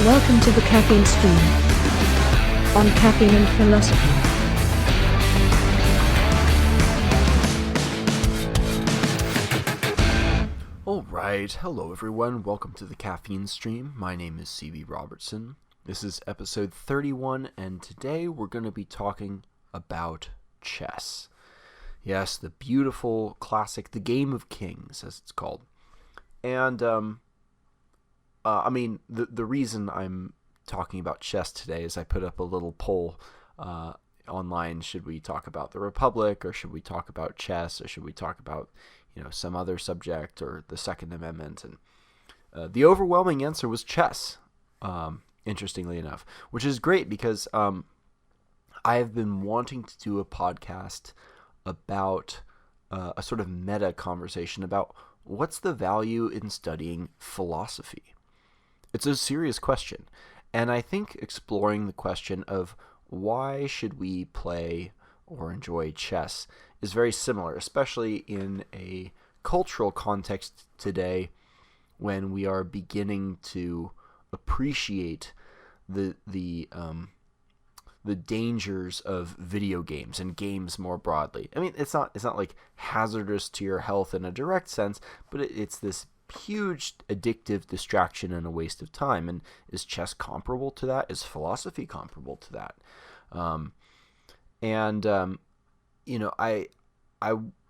Welcome to the Caffeine stream on caffeine and philosophy. Alright, hello everyone, welcome to the Caffeine stream. My name is C.B. Robertson. This is episode 31, and today we're going to be talking about chess. Yes, the beautiful classic, the Game of Kings, as it's called. And, the reason I'm talking about chess today is I put up a little poll online. Should we talk about the Republic, or should we talk about chess, or should we talk about, some other subject, or the Second Amendment? And the overwhelming answer was chess, interestingly enough, which is great because I have been wanting to do a podcast about a sort of meta conversation about what's the value in studying philosophy. It's a serious question, and I think exploring the question of why should we play or enjoy chess is very similar, especially in a cultural context today when we are beginning to appreciate the dangers of video games and games more broadly. I mean, it's not like hazardous to your health in a direct sense, but it's this huge addictive distraction and a waste of time. And is chess comparable to that? Is philosophy comparable to that? I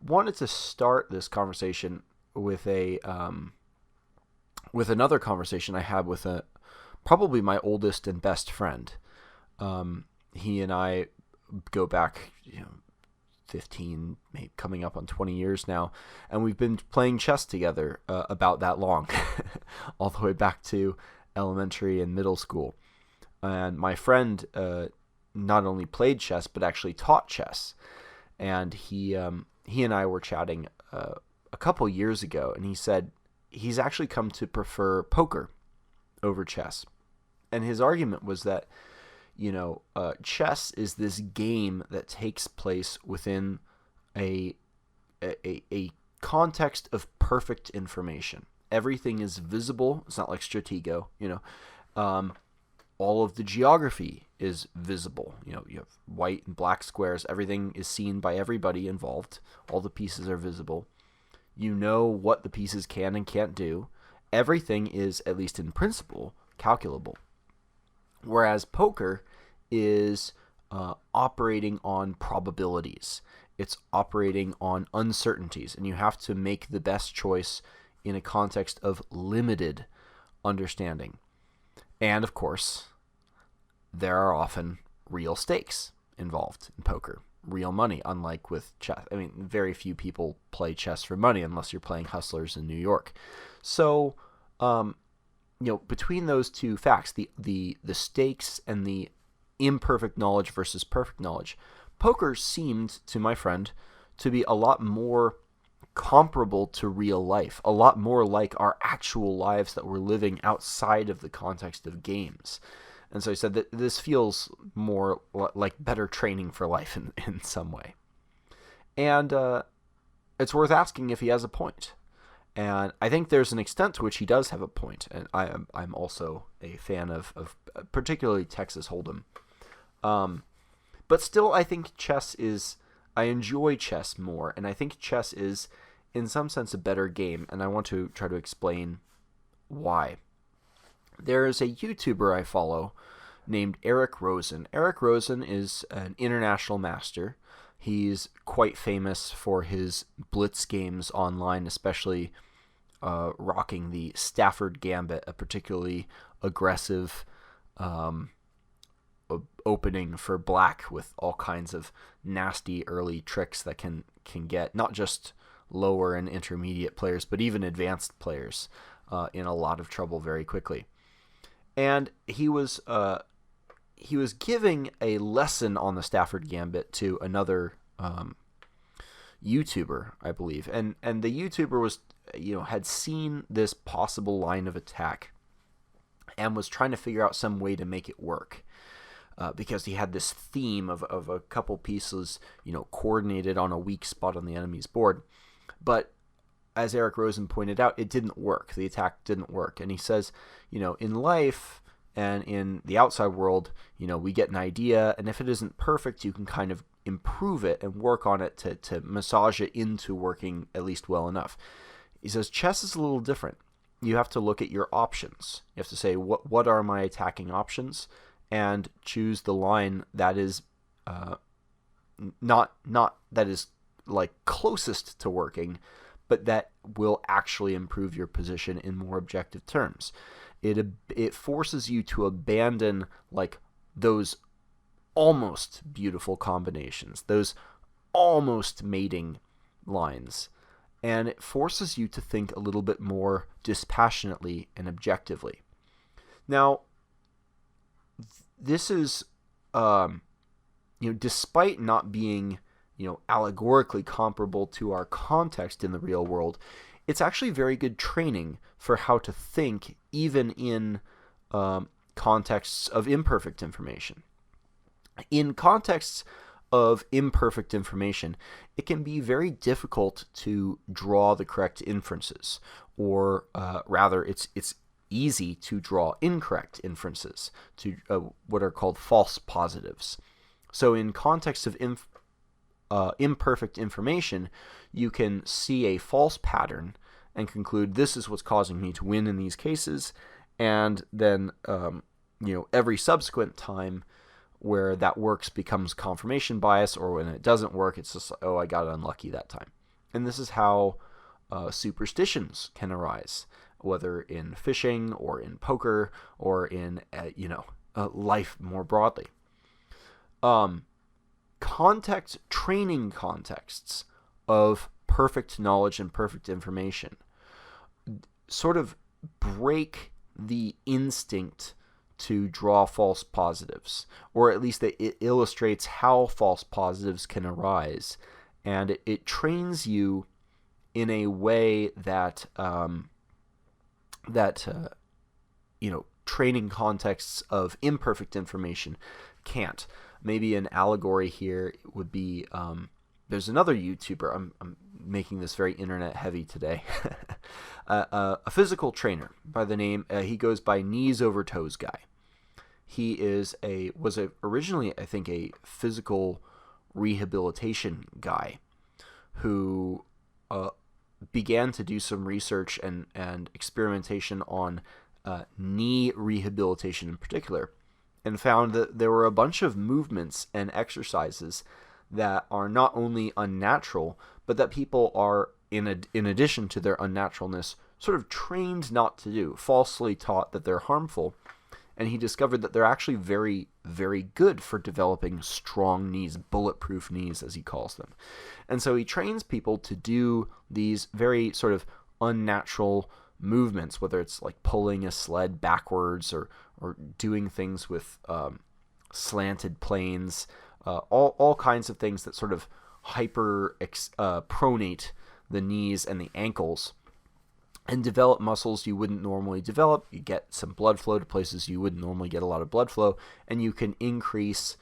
wanted to start this conversation with another conversation I had with probably my oldest and best friend. He and I go back, 15, maybe coming up on 20 years now, and we've been playing chess together about that long, all the way back to elementary and middle school. And my friend not only played chess, but actually taught chess. And he and I were chatting a couple years ago, and he said he's actually come to prefer poker over chess. And his argument was that chess is this game that takes place within a context of perfect information. Everything is visible. It's not like Stratego, all of the geography is visible. You have white and black squares. Everything is seen by everybody involved. All the pieces are visible. You know what the pieces can and can't do. Everything is, at least in principle, calculable. Whereas poker is operating on probabilities. It's operating on uncertainties, and you have to make the best choice in a context of limited understanding. And, of course, there are often real stakes involved in poker. Real money, unlike with chess. I mean, very few people play chess for money unless you're playing Hustlers in New York. So, between those two facts, the stakes and the imperfect knowledge versus perfect knowledge, poker seemed, to my friend, to be a lot more comparable to real life, a lot more like our actual lives that we're living outside of the context of games. And so he said that this feels more like better training for life in some way. And it's worth asking if he has a point. And I think there's an extent to which he does have a point. And I'm also a fan of particularly Texas Hold'em. But still, I think I enjoy chess more. And I think chess is, in some sense, a better game. And I want to try to explain why. There is a YouTuber I follow named Eric Rosen. Eric Rosen is an international master. He's quite famous for his blitz games online, especially rocking the Stafford Gambit, a particularly aggressive opening for black with all kinds of nasty early tricks that can get not just lower and intermediate players, but even advanced players in a lot of trouble very quickly. And he was giving a lesson on the Stafford Gambit to another YouTuber, I believe, and the YouTuber was had seen this possible line of attack and was trying to figure out some way to make it work. Because he had this theme of a couple pieces, coordinated on a weak spot on the enemy's board. But as Eric Rosen pointed out, it didn't work. The attack didn't work. And he says, in life, And in the outside world, we get an idea, and if it isn't perfect, you can kind of improve it and work on it to massage it into working at least well enough. He says chess is a little different. You have to look at your options. You have to say, what are my attacking options, and choose the line that is not that is like closest to working, but that will actually improve your position in more objective terms. It forces you to abandon like those almost beautiful combinations, those almost mating lines, and it forces you to think a little bit more dispassionately and objectively. Now, this is, despite not being, allegorically comparable to our context in the real world, it's actually very good training for how to think even in contexts of imperfect information. In contexts of imperfect information, it can be very difficult to draw the correct inferences, or rather, it's easy to draw incorrect inferences, to what are called false positives. So in context of imperfect information, you can see a false pattern and conclude this is what's causing me to win in these cases, and then every subsequent time where that works becomes confirmation bias, or when it doesn't work, it's just, oh, I got unlucky that time. And this is how superstitions can arise, whether in fishing or in poker or in life more broadly. Training contexts of perfect knowledge and perfect information sort of break the instinct to draw false positives, or at least it illustrates how false positives can arise, and it trains you in a way that training contexts of imperfect information can't. Maybe an allegory here would be, there's another YouTuber, I'm making this very internet heavy today, a physical trainer by the name, he goes by Knees Over Toes Guy. He was originally, I think, a physical rehabilitation guy who began to do some research and experimentation on knee rehabilitation in particular, and found that there were a bunch of movements and exercises that are not only unnatural, but that people are, in addition to their unnaturalness, sort of trained not to do, falsely taught that they're harmful. And he discovered that they're actually very, very good for developing strong knees, bulletproof knees, as he calls them. And so he trains people to do these very sort of unnatural movements, whether it's like pulling a sled backwards or doing things with slanted planes, all kinds of things that sort of pronate the knees and the ankles, and develop muscles you wouldn't normally develop. You get some blood flow to places you wouldn't normally get a lot of blood flow, and you can increase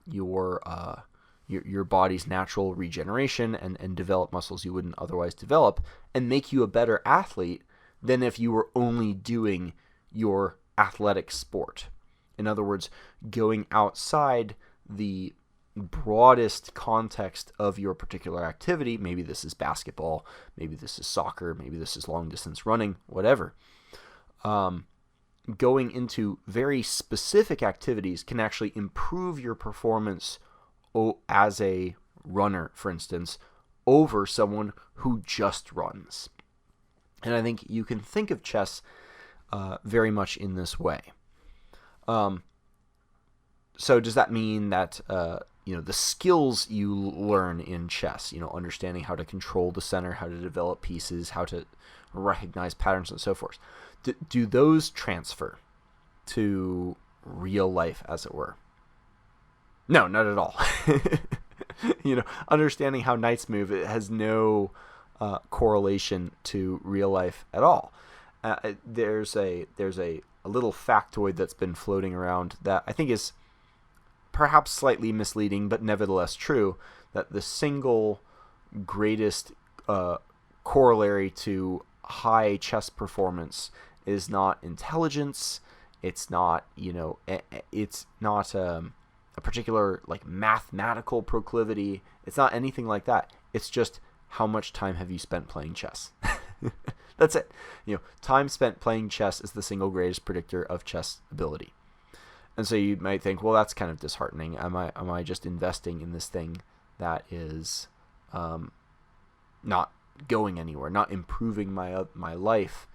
your body's natural regeneration and develop muscles you wouldn't otherwise develop, and make you a better athlete than if you were only doing your athletic sport. In other words, going outside the broadest context of your particular activity. Maybe this is basketball, maybe this is soccer, maybe this is long distance running, whatever. Going into very specific activities can actually improve your performance as a runner, for instance, over someone who just runs. And I think you can think of chess very much in this way. So does that mean that the skills you learn in chess, understanding how to control the center, how to develop pieces, how to recognize patterns and so forth, do those transfer to real life, as it were? No, not at all. Understanding how knights move, it has no correlation to real life at all. There's a little factoid that's been floating around that I think is perhaps slightly misleading, but nevertheless true, that the single greatest corollary to high chess performance is not intelligence, It's not, it's not a particular like mathematical proclivity. It's not anything like that. It's just how much time have you spent playing chess? That's it. Time spent playing chess is the single greatest predictor of chess ability. And so you might think, well, that's kind of disheartening. Am I just investing in this thing that is not going anywhere, not improving my life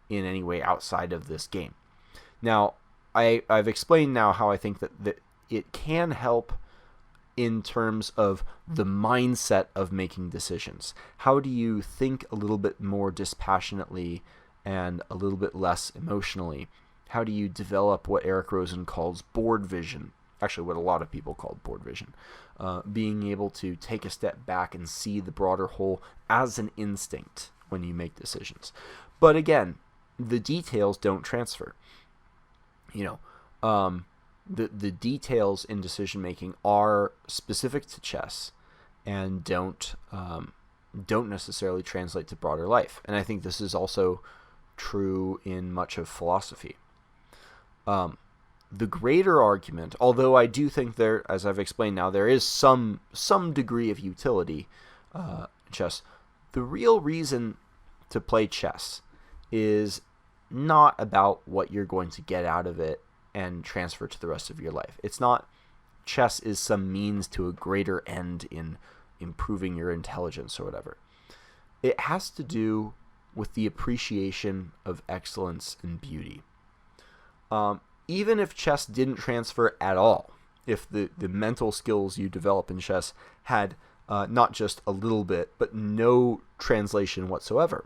in any way outside of this game? Now, I've explained now how I think that it can help in terms of the mindset of making decisions. How do you think a little bit more dispassionately and a little bit less emotionally? How do you develop what Eric Rosen calls board vision? Actually, what a lot of people call board vision. Being able to take a step back and see the broader whole as an instinct when you make decisions. But again, the details don't transfer. The details in decision making are specific to chess and don't necessarily translate to broader life. And I think this is also true in much of philosophy. The greater argument, although I do think there, as I've explained now, there is some degree of utility chess. The real reason to play chess is not about what you're going to get out of it and transfer to the rest of your life. It's not chess is some means to a greater end in improving your intelligence or whatever. It has to do with the appreciation of excellence and beauty. Even if chess didn't transfer at all, if the mental skills you develop in chess had not just a little bit, but no translation whatsoever,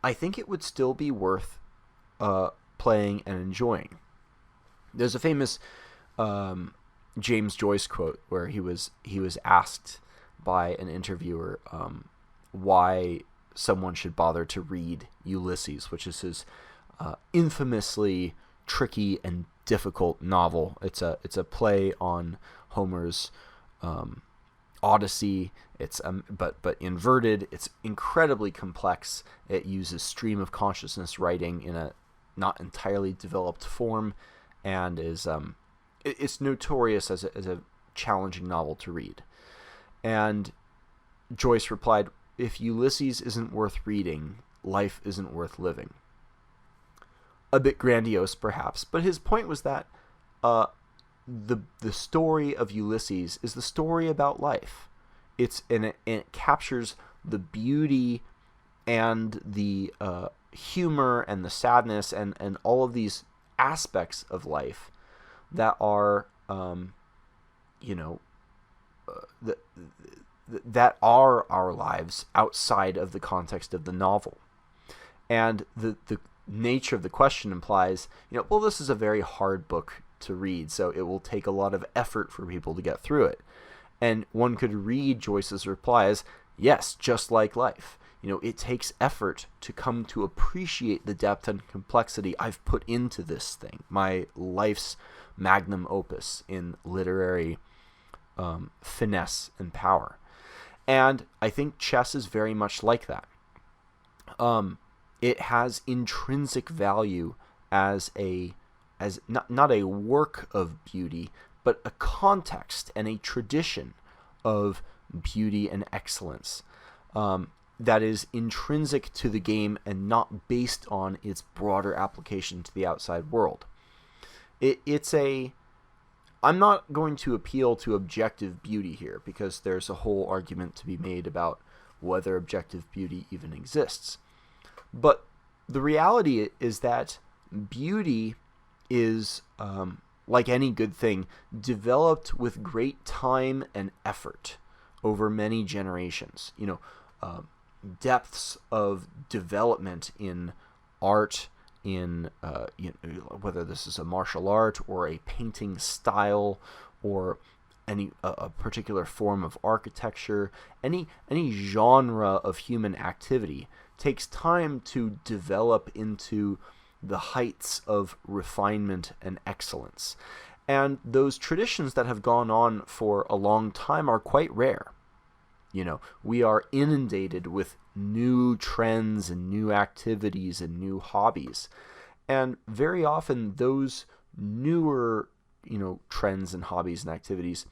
I think it would still be worth playing and enjoying. There's a famous James Joyce quote where he was asked by an interviewer why someone should bother to read Ulysses, which is his infamously tricky and difficult novel. It's a play on Homer's Odyssey. It's but inverted. It's incredibly complex. It uses stream of consciousness writing in a not entirely developed form, and is it's notorious as a challenging novel to read. And Joyce replied, "If Ulysses isn't worth reading, life isn't worth living." A bit grandiose, perhaps, but his point was that the story of Ulysses is the story about life. It captures the beauty and the humor and the sadness and all of these aspects of life that are that are our lives outside of the context of the novel. And the nature of the question implies, well, this is a very hard book to read, so it will take a lot of effort for people to get through it. And one could read Joyce's reply as, yes, just like life. It takes effort to come to appreciate the depth and complexity I've put into this thing, my life's magnum opus in literary finesse and power. And I think chess is very much like that. It has intrinsic value as not a work of beauty, but a context and a tradition of beauty and excellence that is intrinsic to the game and not based on its broader application to the outside world. I'm not going to appeal to objective beauty here, because there's a whole argument to be made about whether objective beauty even exists. But the reality is that beauty is, like any good thing, developed with great time and effort over many generations. Depths of development in art, in whether this is a martial art or a painting style or a particular form of architecture, any genre of human activity takes time to develop into the heights of refinement and excellence. And those traditions that have gone on for a long time are quite rare. We are inundated with new trends and new activities and new hobbies. And very often those newer, trends and hobbies and activities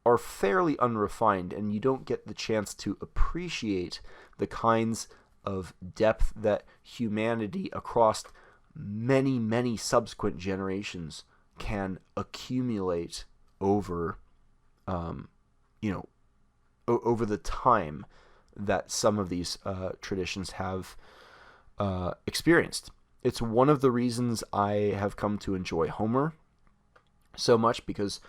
are fairly unrefined, and you don't get the chance to appreciate the kinds of depth that humanity across many, many subsequent generations can accumulate over, over the time that some of these traditions have experienced. It's one of the reasons I have come to enjoy Homer so much, because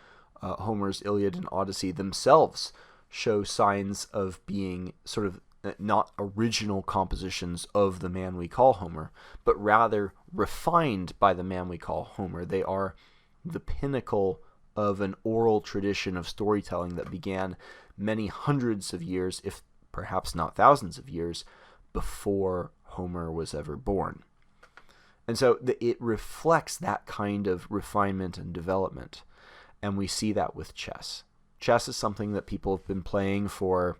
Homer's Iliad and Odyssey themselves show signs of being sort of not original compositions of the man we call Homer, but rather refined by the man we call Homer. They are the pinnacle of an oral tradition of storytelling that began many hundreds of years, if perhaps not thousands of years, before Homer was ever born. And so it reflects that kind of refinement and development. And we see that with chess. Chess is something that people have been playing for,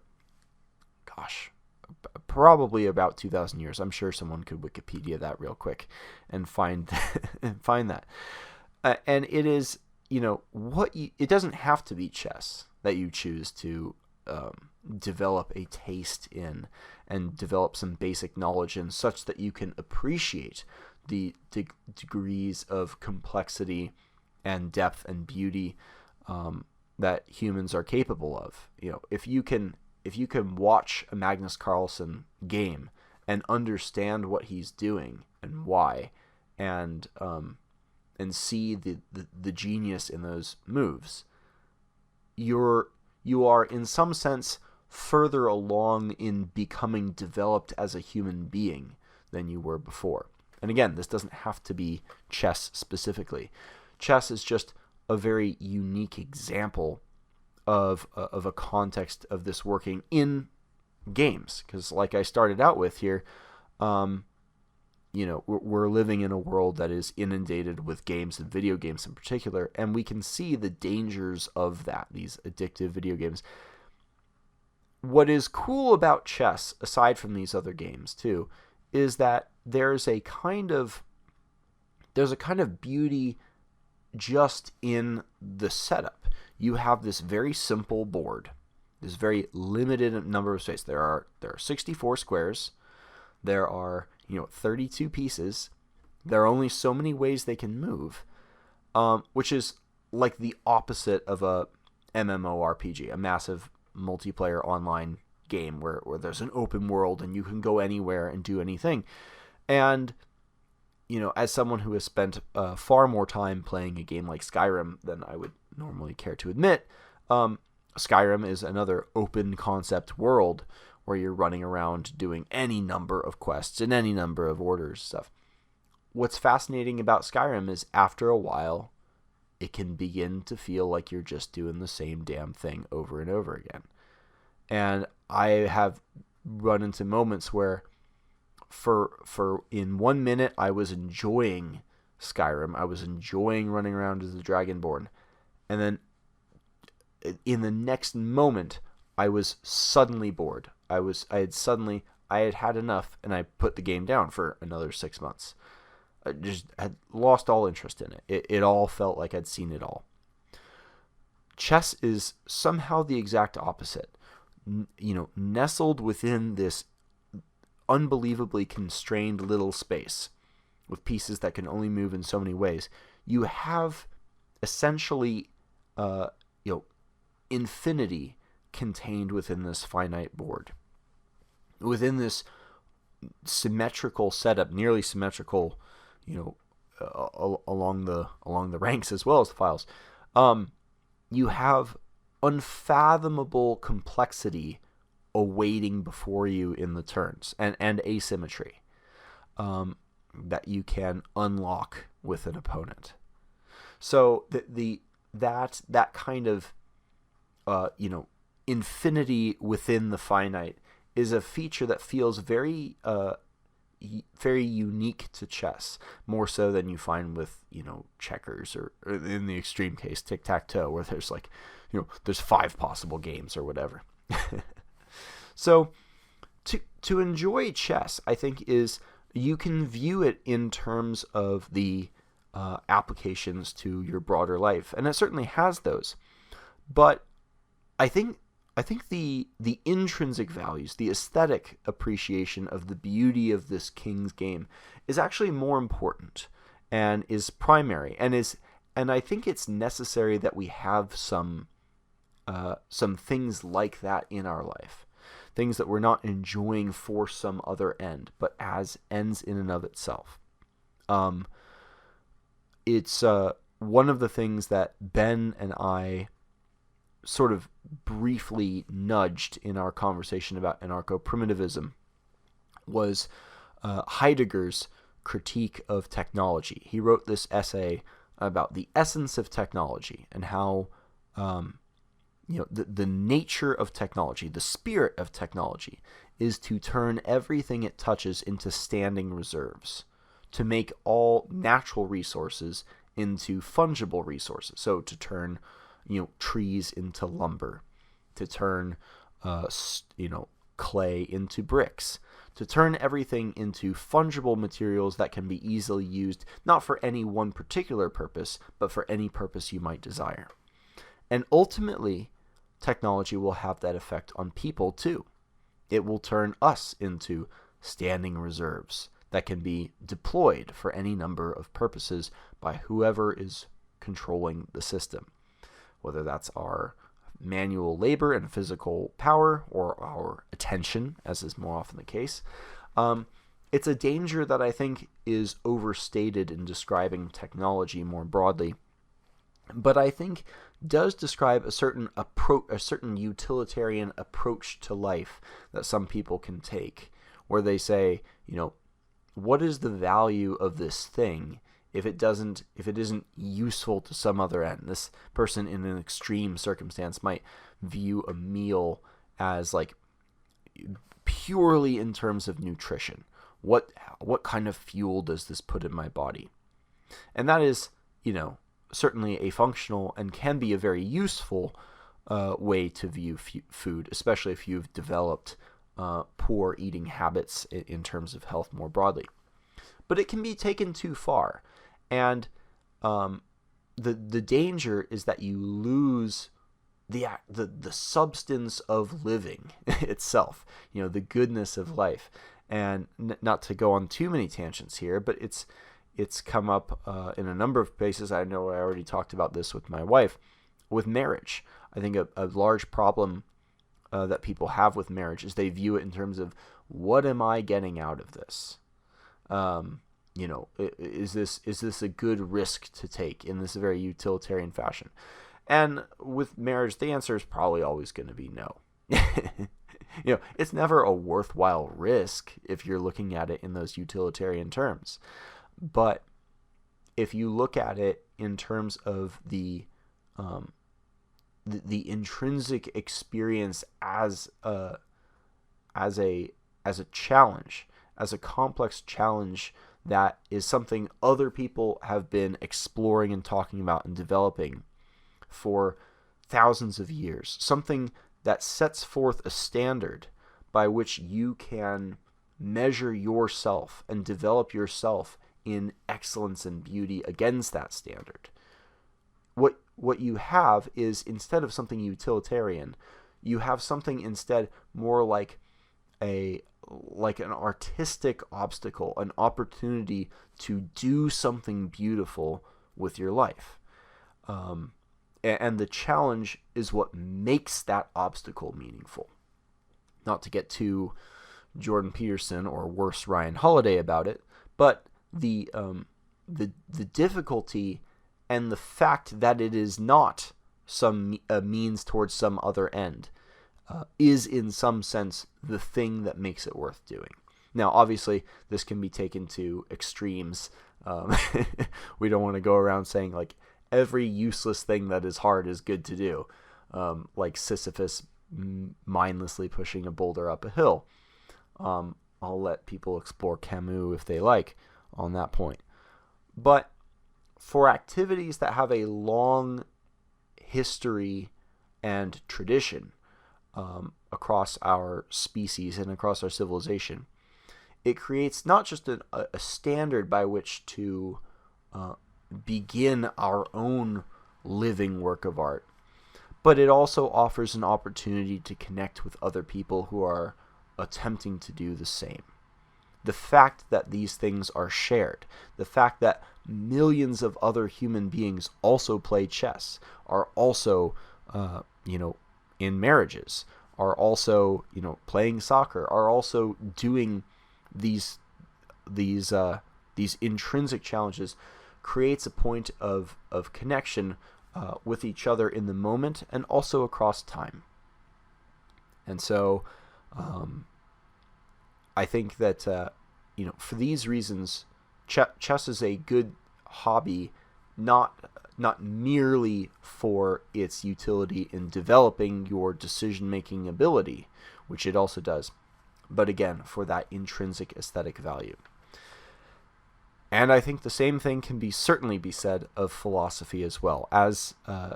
probably about 2,000 years. I'm sure someone could Wikipedia that real quick and find that. And it is, it doesn't have to be chess that you choose to develop a taste in and develop some basic knowledge in, such that you can appreciate the degrees of complexity and depth and beauty that humans are capable of. If you can watch a Magnus Carlsen game and understand what he's doing and why, and see the genius in those moves, you are in some sense further along in becoming developed as a human being than you were before. And again, this doesn't have to be chess specifically. Chess is just a very unique example of a context of this working in games. Because like I started out with here, we're living in a world that is inundated with games, and video games in particular, and we can see the dangers of that, these addictive video games. What is cool about chess, aside from these other games too, is that there's a kind of beauty just in the setup. You have this very simple board, this very limited number of space. There are 64 squares. There are 32 pieces. There are only so many ways they can move, which is like the opposite of a MMORPG, a massive multiplayer online game where there's an open world and you can go anywhere and do anything. And as someone who has spent far more time playing a game like Skyrim than I would normally care to admit, Skyrim is another open concept world where you're running around doing any number of quests and any number of orders stuff. What's fascinating about Skyrim is after a while, it can begin to feel like you're just doing the same damn thing over and over again. And I have run into moments where for in 1 minute I was enjoying Skyrim. I was enjoying running around as the Dragonborn. And then in the next moment I was suddenly bored. I had had enough, and I put the game down for another 6 months. I just had lost all interest in it. It all felt like I'd seen it all. Chess is somehow the exact opposite. Nestled within this unbelievably constrained little space with pieces that can only move in so many ways, you have essentially infinity contained within this finite board. Within this symmetrical setup, nearly symmetrical, along the ranks as well as the files, you have unfathomable complexity awaiting before you in the turns, and asymmetry that you can unlock with an opponent. So that kind of infinity within the finite is a feature that feels very very unique to chess, more so than you find with checkers or in the extreme case tic-tac-toe, where there's there's 5 possible games or whatever. So to enjoy chess, I think, is you can view it in terms of the applications to your broader life, and it certainly has those. But I think the intrinsic values, the aesthetic appreciation of the beauty of this King's game is actually more important and is primary, and I think it's necessary that we have some things like that in our life. Things that we're not enjoying for some other end, but as ends in and of itself. It's one of the things that Ben and I sort of briefly nudged in our conversation about anarcho-primitivism was Heidegger's critique of technology. He wrote this essay about the essence of technology and how the nature of technology, the spirit of technology, is to turn everything it touches into standing reserves, to make all natural resources into fungible resources. So to turn, trees into lumber, to turn, clay into bricks, to turn everything into fungible materials that can be easily used, not for any one particular purpose, but for any purpose you might desire. And ultimately, technology will have that effect on people too. It will turn us into standing reserves that can be deployed for any number of purposes by whoever is controlling the system, whether that's our manual labor and physical power or our attention, as is more often the case. It's a danger that I think is overstated in describing technology more broadly, but I think does describe a certain utilitarian approach to life that some people can take, where they say, what is the value of this thing if it isn't useful to some other end? This person in an extreme circumstance might view a meal as like purely in terms of nutrition. What kind of fuel does this put in my body? And that is, certainly a functional and can be a very useful way to view food, especially if you've developed poor eating habits in terms of health more broadly. But it can be taken too far, and the danger is that you lose the substance of living itself, the goodness of life. And not to go on too many tangents here, but it's come up in a number of places. I know I already talked about this with my wife, with marriage. I think a large problem that people have with marriage is they view it in terms of, what am I getting out of this? Is this a good risk to take in this very utilitarian fashion? And with marriage, the answer is probably always going to be no. It's never a worthwhile risk if you're looking at it in those utilitarian terms. But if you look at it in terms of the intrinsic experience as a challenge, as a complex challenge that is something other people have been exploring and talking about and developing for thousands of years, something that sets forth a standard by which you can measure yourself and develop yourself in excellence and beauty against that standard. What you have is, instead of something utilitarian, you have something instead more like an artistic obstacle, an opportunity to do something beautiful with your life. And the challenge is what makes that obstacle meaningful. Not to get too Jordan Peterson or worse Ryan Holiday about it, but the difficulty and the fact that it is not some means towards some other end is in some sense the thing that makes it worth doing. Now, obviously, this can be taken to extremes. We don't want to go around saying like every useless thing that is hard is good to do, like Sisyphus mindlessly pushing a boulder up a hill. I'll let people explore Camus if they like on that point. But for activities that have a long history and tradition across our species and across our civilization, it creates not just a standard by which to begin our own living work of art, but it also offers an opportunity to connect with other people who are attempting to do the same. The fact that these things are shared, the fact that millions of other human beings also play chess, are also, in marriages, are also, playing soccer, are also doing these intrinsic challenges, creates a point of connection with each other in the moment and also across time. And so I think that for these reasons, chess is a good hobby, not merely for its utility in developing your decision-making ability, which it also does, but again, for that intrinsic aesthetic value. And I think the same thing can certainly be said of philosophy as well. As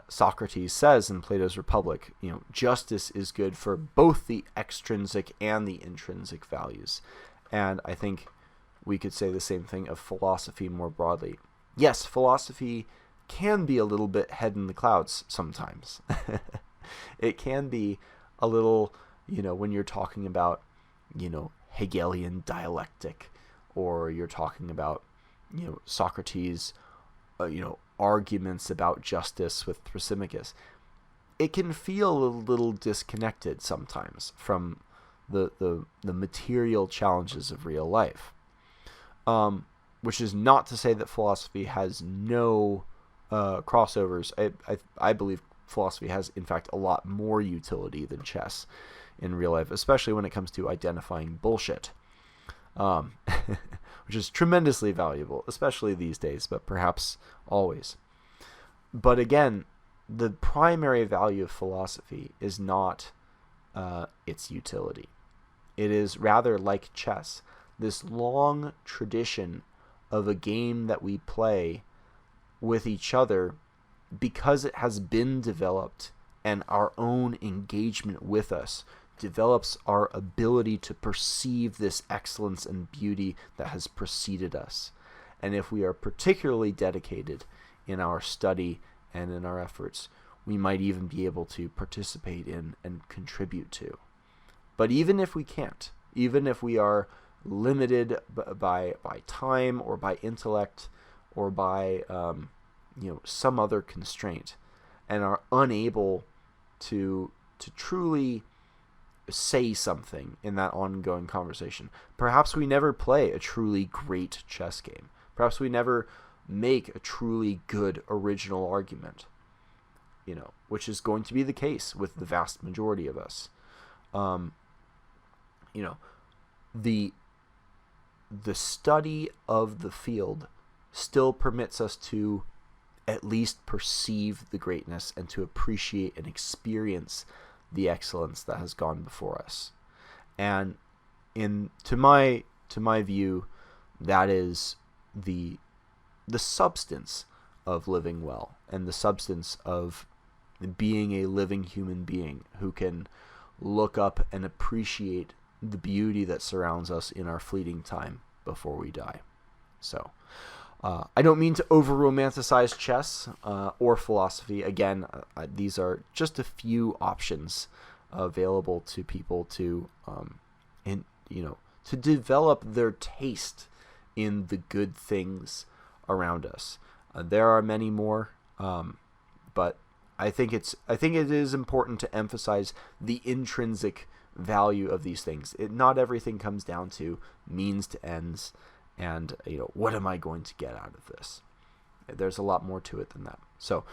Socrates says in Plato's Republic, justice is good for both the extrinsic and the intrinsic values. And I think we could say the same thing of philosophy more broadly. Yes, philosophy can be a little bit head in the clouds sometimes. It can be a little, when you're talking about, Hegelian dialectic, or you're talking about, Socrates, arguments about justice with Thrasymachus. It can feel a little disconnected sometimes from the material challenges of real life. Which is not to say that philosophy has no crossovers. I believe philosophy has, in fact, a lot more utility than chess in real life, especially when it comes to identifying bullshit, which is tremendously valuable, especially these days, but perhaps always. But again, the primary value of philosophy is not its utility. It is rather like chess, this long tradition of a game that we play with each other because it has been developed, and our own engagement with us develops our ability to perceive this excellence and beauty that has preceded us. And if we are particularly dedicated in our study and in our efforts, we might even be able to participate in and contribute to. But even if we can't, even if we are limited by time or by intellect or by some other constraint, and are unable to truly say something in that ongoing conversation, perhaps we never play a truly great chess game. Perhaps we never make a truly good original argument, which is going to be the case with the vast majority of us. The study of the field still permits us to at least perceive the greatness and to appreciate and experience the excellence that has gone before us. And to my view, that is the substance of living well, and the substance of being a living human being who can look up and appreciate the beauty that surrounds us in our fleeting time before we die. So I don't mean to over-romanticize chess or philosophy. Again, these are just a few options available to people to develop their taste in the good things around us. There are many more, but I think it is important to emphasize the intrinsic value of these things. Not everything comes down to means to ends, and what am I going to get out of this? There's a lot more to it than that. So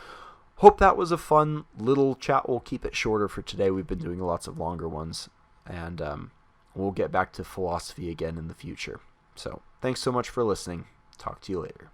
hope that was a fun little chat. We'll keep it shorter for today. We've been doing lots of longer ones, and we'll get back to philosophy again in the future. So thanks so much for listening. Talk to you later.